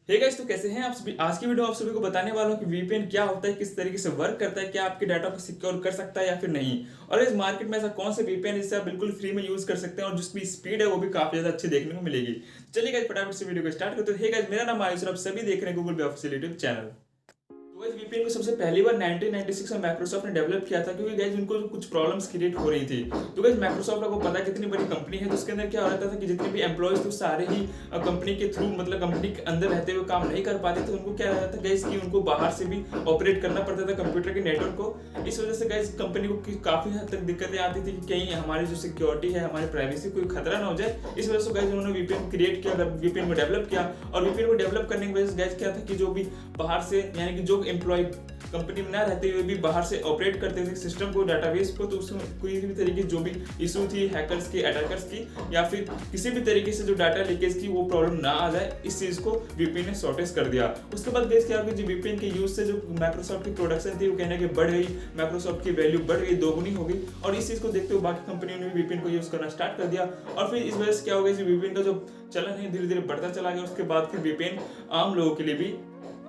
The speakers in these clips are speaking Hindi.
हे गाइस, तो कैसे हैं आप सभी। आज की वीडियो आप सभी को बताने वाला हूं कि वीपीएन क्या होता है, किस तरीके से वर्क करता है, क्या आपके डाटा को सिक्योर कर सकता है या फिर नहीं। और इस मार्केट में ऐसा कौन सा वीपीएन जिससे आप बिल्कुल फ्री में यूज कर सकते हैं और जिसकी स्पीड है वो भी काफी ज्यादा अच्छी देखने को मिलेगी। चलिए गाइस, फटाफट से वीडियो को स्टार्ट करते हैं। हे गाइस, मेरा नाम आयुष और आप सभी देख रहे हैं गूगल पे ऑफिशियल यूट्यूब चैनल। तो इस वीपीएन को सबसे पहली बार 1996 में माइक्रोसॉफ्ट ने डेवलप किया था, क्योंकि गाइस उनको कुछ प्रॉब्लम्स क्रिएट हो रही थी। तो गाइस माइक्रोसॉफ्ट को पता कितनी बड़ी कंपनी है, तो उसके अंदर क्या हो रहा था कि जितने भी एम्प्लॉयज थे सारे ही कंपनी के थ्रू मतलब कंपनी के अंदर रहते हुए काम नहीं कर पाते थे। उनको क्या रहता था गाइस कि उनको बाहर से भी ऑपरेट करना पड़ता था कंप्यूटर के नेटवर्क को। इस वजह से गाइस कंपनी को काफी हद तक दिक्कतें आती थी कि कहीं हमारी जो सिक्योरिटी है, हमारी प्राइवेसी कोई खतरा ना हो जाए। इस वजह से गाइस उन्होंने वीपीएन क्रिएट किया, वीपीएन को डेवलप किया। और वीपीएन को डेवलप करने की वजह से गाइस क्या था कि जो भी बाहर से यानी कि जो एम्प्लॉय कंपनी में ना रहते हुए भी बाहर से ऑपरेट करते थे सिस्टम को, डाटाबेस को, तो उसमें कोई भी तरीके की जो भी इशू थी हैकर्स की, अटैकर्स की, या फिर किसी भी तरीके से जो डाटा लीकेज की वो प्रॉब्लम ना आ जाए, इस चीज को वीपीएन ने शॉर्टेज कर दिया। उसके बाद गाइस क्या हुआ, जो वीपीएन के यूज से जो माइक्रोसॉफ्ट की प्रोडक्शन थी वो कहने की बढ़ गई, माइक्रोसॉफ्ट की वैल्यू बढ़ गई, दोगुनी हो गई। और इस चीज को देखते हुए बाकी कंपनियों ने भी वीपीएन को यूज करना स्टार्ट कर दिया। और फिर इस वजह से क्या हो गया, वीपीएन का जो चलन है धीरे धीरे बढ़ता चला गया। उसके बाद फिर वीपीएन आम लोगों के लिए भी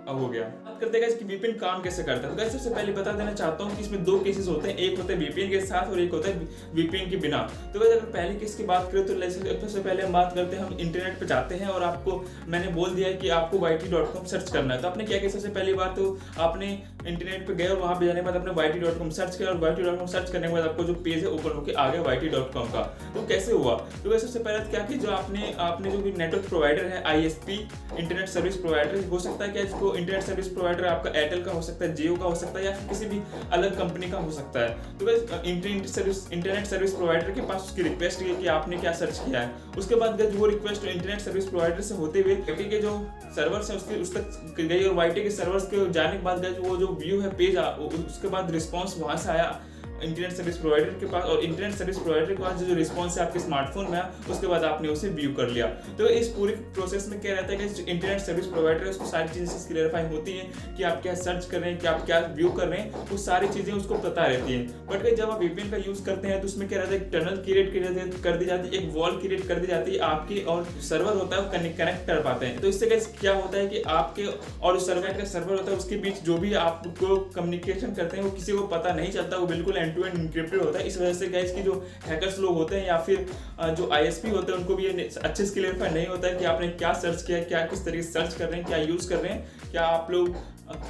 अब हो गया। बात करते हैं कि वीपीएन काम कैसे करता है। तो गाइस सबसे पहले बता देना चाहता हूं कि इसमें दो केसेस होते हैं, एक होता है वीपीएन के साथ और एक होता है वीपीएन के बिना। तो गाइस अगर पहले केस की बात करें तो सबसे पहले हम बात करते हैं, हम इंटरनेट पे जाते हैं और आपको मैंने बोल दिया है कि आपको yt.com सर्च करना है। तो आपने क्या किया, सबसे पहली बात तो आपने इंटरनेट पे गए और वहां पे जाने के बाद आपने yt.com सर्च किया और yt.com सर्च करने के बाद आपको जो पेज है ओपन होकर आ गया yt.com का। तो कैसे हुआ, तो गाइस सबसे पहले क्या कि जो आपने जो भी नेटवर्क प्रोवाइडर है, आईएसपी इंटरनेट सर्विस प्रोवाइडर हो सकता है, क्या इसको इंटरनेट सर्विस प्रोवाइडर आपका एयरटेल का हो सकता है, जियो का हो सकता है, या फिर किसी भी अलग कंपनी का हो सकता है। तो इंटरनेट सर्विस प्रोवाइडर के पास उसकी रिक्वेस्ट है कि आपने क्या सर्च किया है। उसके बाद वो रिक्वेस्ट इंटरनेट सर्विस प्रोवाइडर से होते हुए वाईटी के जो सर्वर्स है उसके उस तक गई और वाईटी के सर्वर्स के जाने के बाद वो जो व्यू है पेज उसके बाद रिस्पॉन्स वहां से आया इंटरनेट सर्विस प्रोवाइडर के पास, और इंटरनेट सर्विस प्रोवाइडर के पास जो रिस्पॉन्स है आपके स्मार्टफोन में, उसके बाद आपने उसे व्यू कर लिया। तो इस पूरी प्रोसेस में क्या रहता है कि जो इंटरनेट सर्विस प्रोवाइडर है उसको सारी चीजें क्लियरफाई होती हैं कि आप क्या सर्च कर रहे हैं, कि आप क्या व्यू कर रहे हैं, वो सारी चीजें उसको पता रहती है। बट जब आप वीपीएन का यूज करते हैं तो उसमें क्या रहता है, टनल क्रिएट कर दी जाती है, एक वॉल क्रिएट कर दी जाती है आपकी, और सर्वर होता है वो कनेक्ट कर पाते हैं। तो इससे क्या होता है कि आपके और सर्वर का सर्वर होता है उसके बीच जो भी आपको कम्युनिकेशन करते हैं वो किसी को पता नहीं चलता, वो बिल्कुल एंड टू एंड इंक्रिप्टेड होता है। इस वजह से गाइस की जो हैकर्स लोग होते हैं या फिर जो आईएसपी होते हैं उनको भी ये अच्छे से क्लियरफाई नहीं होता है कि आपने क्या सर्च किया, क्या किस तरीके से सर्च कर रहे हैं, क्या यूज कर रहे हैं, क्या आप लोग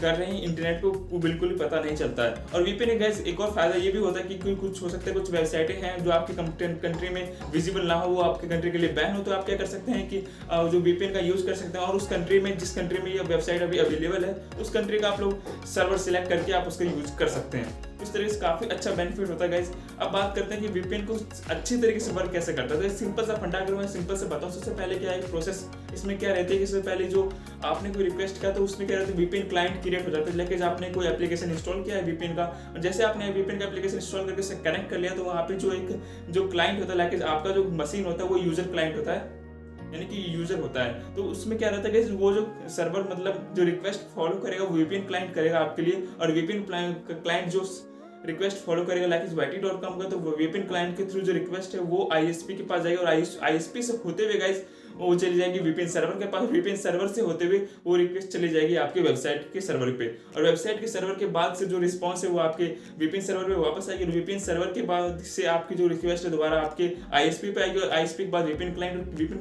कर रहे हैं इंटरनेट को, वो बिल्कुल भी पता नहीं चलता है। और वीपीएन गाइस एक और फायदा ये भी होता है कि कुछ हो सकता है, कुछ वेबसाइटें हैं जो आपके कंट्री में विजिबल ना हो, वो आपके कंट्री के लिए बैन हो, तो आप क्या कर सकते हैं कि जो वीपीएन का यूज कर सकते हैं और उस कंट्री में जिस कंट्री में ये वेबसाइट अभी अवेलेबल है उस कंट्री का आप लोग सर्वर सिलेक्ट करके आप उसका यूज कर सकते हैं। इस तरीके से काफी अच्छा बेनिफिट होता है गाइस। अब बात करते हैं कि वीपीएन को अच्छी तरीके से वर्क कैसे करता है। तो सिंपल सा फंडा अगर मैं सिंपल से बताऊं, सबसे पहले क्या है प्रोसेस इसमें क्या रहती है कि सबसे पहले जो आपने कोई रिक्वेस्ट किया तो उसमें क्या रहता है, वीपीएन क्लाइंट क्रिएट हो जाता है। लेकिन आपने कोई एप्लीकेशन इंस्टॉल किया है वीपीएन का, और जैसे आपने वीपीएन का एप्लीकेशन इंस्टॉल करके उसे कनेक्ट कर लिया तो वहाँ पे जो क्लाइंट होता है, लाइक आपका जो मशीन होता है वो यूजर क्लाइंट होता है, यानी कि यूजर होता है। तो उसमें क्या रहता है कि वो जो सर्वर मतलब जो रिक्वेस्ट फॉलो करेगा वो वीपीएन क्लाइंट करेगा आपके लिए, और वीपीएन क्लाइंट जो रिक्वेस्ट फॉलो करेगा लाइक yt.com का, तो वीपीएन क्लाइंट के थ्रू जो रिक्वेस्ट है वो आईएसपी के पास जाएगी, और आईएसपी से होते हुए गाइस वो चली जाएगी वीपीएन सर्वर के पास, वीपीएन सर्वर से होते हुए वो रिक्वेस्ट चली जाएगी आपके वेबसाइट के सर्वर पे, और वेबसाइट के सर्वर के बाद से जो रिस्पांस है वो आपके वीपीएन सर्वर पे वापस आएगी, और वीपीएन सर्वर के बाद से आपकी जो रिक्वेस्ट है दोबारा आपके आईएसपी पे आएगी, और आईएसपी के बाद वीपीएन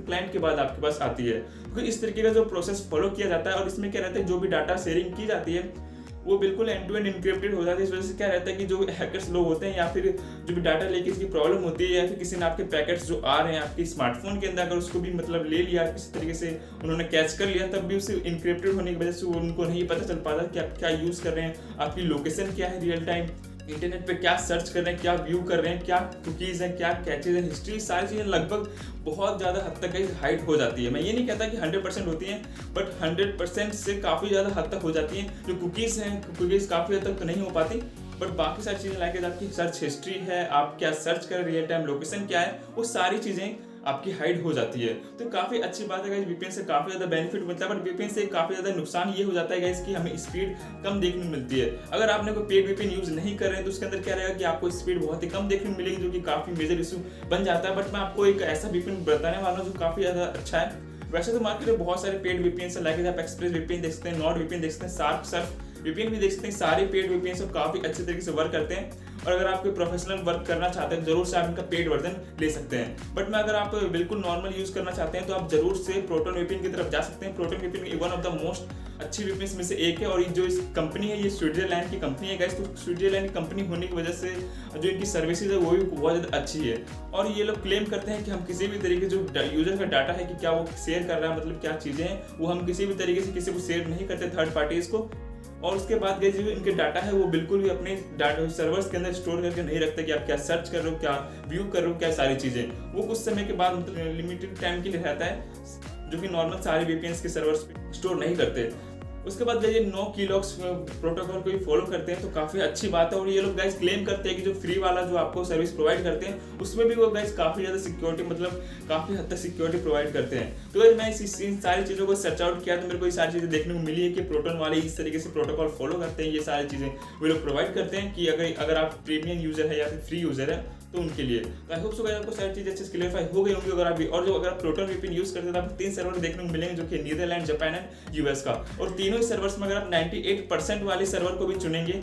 क्लाइंट के बाद आपके पास आती है। तो इस तरीके का जो प्रोसेस फॉलो किया जाता है, और इसमें क्या रहता है जो भी डाटा शेयरिंग की जाती है वो बिल्कुल एंड टू एंड इनक्रिप्टेड हो जाती है। इस वजह से क्या रहता है कि जो हैकर्स लोग होते हैं या फिर जो भी डाटा लीकेज की प्रॉब्लम होती है, या फिर किसी ने आपके पैकेट्स जो आ रहे हैं आपके स्मार्टफोन के अंदर अगर उसको भी मतलब ले लिया, किसी तरीके से उन्होंने कैच कर लिया, तब भी उसे इनक्रिप्टेड होने की वजह से उनको नहीं पता चल पाता कि आप क्या यूज कर रहे हैं, आपकी लोकेशन क्या है, रियल टाइम इंटरनेट पे क्या सर्च कर रहे हैं, क्या व्यू कर रहे हैं, क्या कुकीज हैं, क्या कैचेज हैं, हिस्ट्री, सारी चीज़ें लगभग बहुत ज़्यादा हद तक हाइड हो जाती है। मैं ये नहीं कहता कि 100% होती हैं, बट 100% से काफ़ी ज़्यादा हद तक हो जाती हैं। जो कुकीज़ हैं, कुकीज़ काफ़ी हद तक तो नहीं हो पाती, बट बाकी सारी चीज़ें लाइक आपकी सर्च हिस्ट्री है, आप क्या सर्च कर रहे हैं, रियल टाइम लोकेशन क्या है, वो सारी चीज़ें आपकी हाइड हो जाती है। तो काफ़ी अच्छी बात है गाइस, वीपीएन से काफ़ी ज़्यादा बेनिफिट मिलता है, बट वीपीएन से काफ़ी ज़्यादा नुकसान ये हो जाता है गाइस कि हमें स्पीड कम देखने मिलती है। अगर आपने कोई पेड वीपीएन यूज़ नहीं कर रहे हैं तो उसके अंदर क्या रहेगा कि आपको स्पीड बहुत ही कम देखने मिलेगी, जो कि काफ़ी मेजर इशू बन जाता है। बट मैं आपको एक ऐसा वीपीएन बताने वाला हूँ जो काफ़ी ज़्यादा अच्छा है, वैसे तो मार्केट में बहुत सारे पेड वीपीएन से लाइक आप एक्सप्रेस वीपीएन देख सकते हैं, नॉर्ड वीपीएन देख सकते हैं, शार्प सर्फ वीपीएन भी देख सकते हैं। सारे पेड वीपीएन सब काफी अच्छे तरीके से वर्क करते हैं और अगर आप कोई प्रोफेशनल वर्क करना चाहते हैं जरूर से आप इनका पेड वर्जन ले सकते हैं। बट मैं अगर आप बिल्कुल नॉर्मल यूज करना चाहते हैं तो आप जरूर से प्रोटोन वीपीएन की तरफ जा सकते हैं। Proton VPN one of the most अच्छी वीपीएन में से एक है और ये जो इस कंपनी है ये स्विट्जरलैंड की कंपनी है गाइस। तो स्विट्जरलैंड की कंपनी होने की वजह से जो इनकी सर्विसेज है वो भी बहुत ज़्यादा अच्छी है और ये लोग क्लेम करते हैं कि हम किसी भी तरीके जो यूजर का डाटा है कि क्या वो शेयर कर रहा है, मतलब क्या चीज़ें हैं वो हम किसी भी तरीके से किसी को शेयर नहीं करते थर्ड पार्टीज को। और उसके बाद गए जो इनके डाटा है वो बिल्कुल भी अपने डाटा सर्वर्स के अंदर स्टोर करके नहीं रखते कि आप क्या सर्च कर रहे हो, क्या व्यू कर रहे हो, क्या सारी चीज़ें वो कुछ समय के बाद मतलब लिमिटेड टाइम के लिए रहता है जो कि नॉर्मल सारे वीपीएन के सर्वर्स पे स्टोर नहीं करते। उसके बाद ये नो कीलॉक्स प्रोटोकॉल को भी फॉलो करते हैं तो काफ़ी अच्छी बात है। और ये लोग गाइस क्लेम करते हैं कि जो फ्री वाला जो आपको सर्विस प्रोवाइड करते हैं उसमें भी वो गाइस काफ़ी ज़्यादा सिक्योरिटी मतलब काफ़ी हद तक सिक्योरिटी प्रोवाइड करते हैं। तो गाइस मैं इन सारी चीज़ों को सर्च आउट किया तो मेरे को ये सारी चीज़ें देखने को मिली है कि प्रोटोन वाले इस तरीके से प्रोटोकॉल फॉलो करते हैं, ये सारी चीज़ें वो लोग प्रोवाइड करते हैं कि अगर आप प्रीमियम यूजर है या फिर फ्री यूजर है तो उनके लिए। तो आई होप सो गाइस आपको सारी चीज़ें अच्छे से क्लियरफाई हो गई होंगी। अगर आप प्रोटोन वीपीएन यूज करते हैं तो आपको 3 सर्वर देखने को मिलेंगे जो कि नीदरलैंड, जापान एंड यूएस का। और तीनों ही सर्वर्स में अगर आप 98% वाले सर्वर को भी चुनेंगे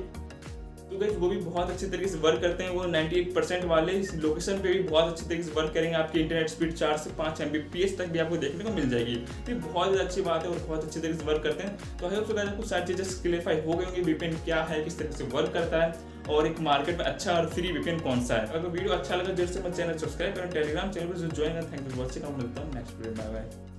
तो गाइस वो भी बहुत अच्छे तरीके से वर्क करते हैं। वो 98% वाले इस लोकेशन पे भी बहुत अच्छे तरीके से वर्क करेंगे। आपकी इंटरनेट स्पीड 4 से 5 Mbps तक भी आपको देखने को मिल जाएगी। तो ये बहुत अच्छी बात है और बहुत अच्छे तरीके से वर्क करते हैं। तो आई होप सो गाइस आपको सारी चीज़ें क्लियरफाई हो गई होंगी वीपीएन क्या है, किस तरीके से वर्क करता है और एक मार्केट में अच्छा और फ्री वीपीएन कौन सा है। अगर वीडियो अच्छा लगा जरूर से मेरे चैनल सब्सक्राइब करें, टेलीग्राम चैनल पर ज्वाइन करें। Thank you for watching. मिलता हूँ नेक्स्ट वीडियो में। Bye bye.